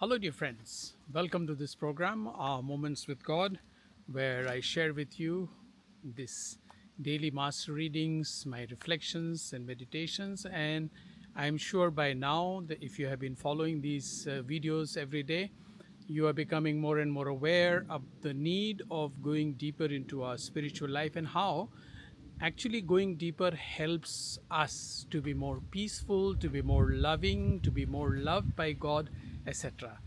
Hello, dear friends. Welcome to this program, our Moments with God, where I share with you this daily master readings, my reflections and meditations. And I'm sure by now that if you have been following these videos every day, you are becoming more and more aware of the need of going deeper into our spiritual life and how actually going deeper helps us to be more peaceful, to be more loving, to be more loved by God, etc.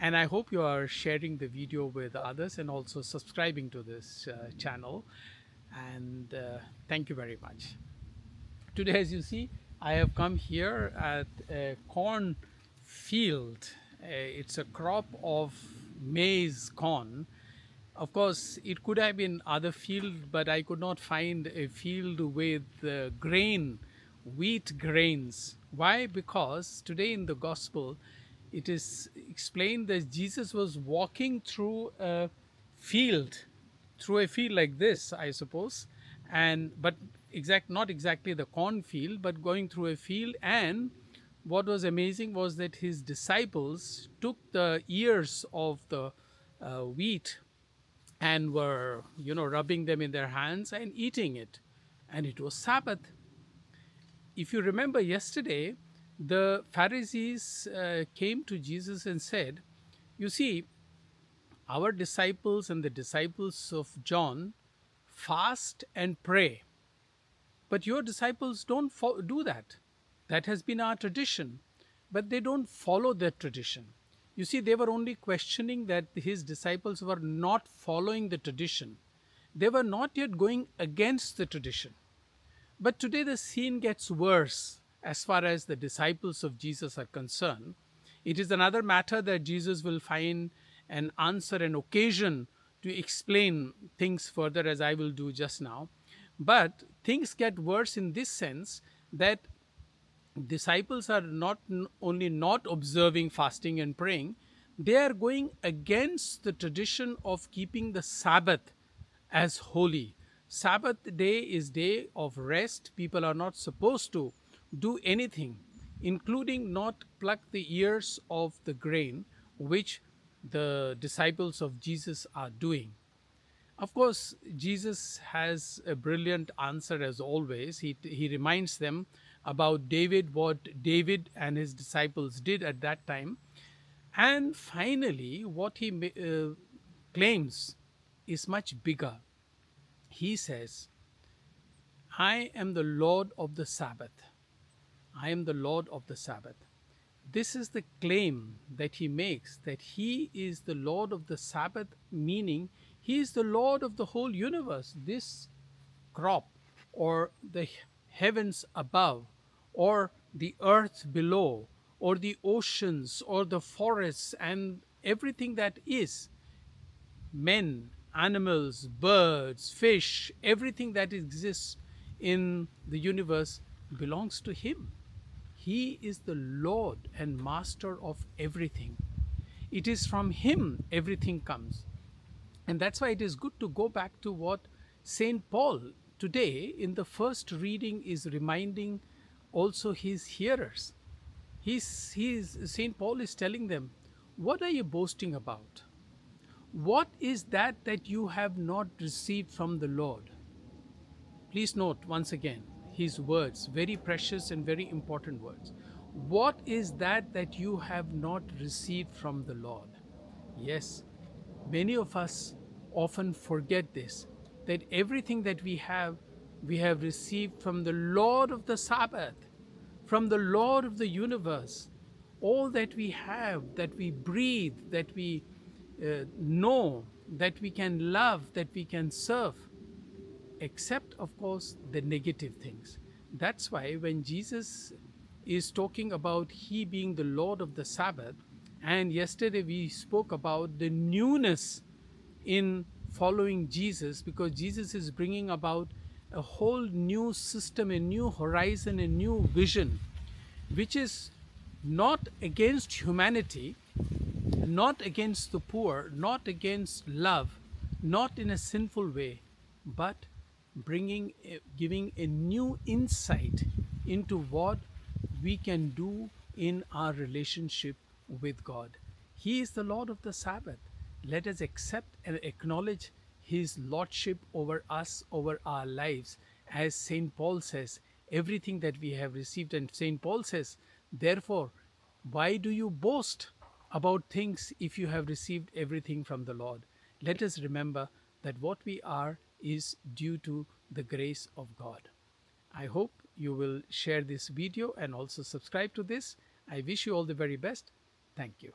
And I hope you are sharing the video with others and also subscribing to this channel. And thank you very much. Today, as you see, I have come here at a corn field. It's a crop of maize corn. Of course, it could have been other field, but I could not find a field with wheat grains. Why? Because today in the gospel, it is explained that Jesus was walking field, through a field like this, I suppose, and but not exactly the cornfield, but going through a field. And what was amazing was that his disciples took the ears of the wheat and were, rubbing them in their hands and eating it. And it was Sabbath. If you remember yesterday, the Pharisees came to Jesus and said, "You see, our disciples and the disciples of John fast and pray, but your disciples don't do that. That has been our tradition, but they don't follow that tradition." You see, they were only questioning that his disciples were not following the tradition. They were not yet going against the tradition. But today the scene gets worse as far as the disciples of Jesus are concerned. It is another matter that Jesus will find an answer, an occasion to explain things further, as I will do just now. But things get worse in this sense that disciples are not only not observing fasting and praying, they are going against the tradition of keeping the Sabbath as holy. Sabbath day is day of rest. People are not supposed to do anything, including not pluck the ears of the grain, which the disciples of Jesus are doing. Of course, Jesus has a brilliant answer as always. He reminds them about David, what David and his disciples did at that time. And finally, what he claims is much bigger. He says, "I am the Lord of the Sabbath. I am the Lord of the Sabbath." This is the claim that he makes, that he is the Lord of the Sabbath, meaning he is the Lord of the whole universe. This crop, or the heavens above, or the earth below, or the oceans, or the forests, and everything that is, men, animals, birds, fish, everything that exists in the universe belongs to him. He is the Lord and Master of everything. It is from him everything comes. And that's why it is good to go back to what St. Paul today in the first reading is reminding also his hearers. St. Paul is telling them, what are you boasting about? What is that you have not received from the Lord? Please note once again his words, very precious and very important words. What is that you have not received from the Lord? Yes, many of us often forget this, that everything that we have received from the Lord of the Sabbath, from the Lord of the universe. All that we have, that we breathe, that we know, that we can love, that we can serve, except, of course, the negative things. That's why when Jesus is talking about he being the Lord of the Sabbath, and yesterday we spoke about the newness in following Jesus, because Jesus is bringing about a whole new system, a new horizon, a new vision, which is not against humanity, not against the poor, not against love, not in a sinful way, but giving a new insight into what we can do in our relationship with God. He is the Lord of the Sabbath. Let us accept and acknowledge His Lordship over us, over our lives. As St. Paul says, everything that we have received. And St. Paul says, therefore, why do you boast about things if you have received everything from the Lord? Let us remember that what we are is due to the grace of God. I hope you will share this video and also subscribe to this. I wish you all the very best. Thank you.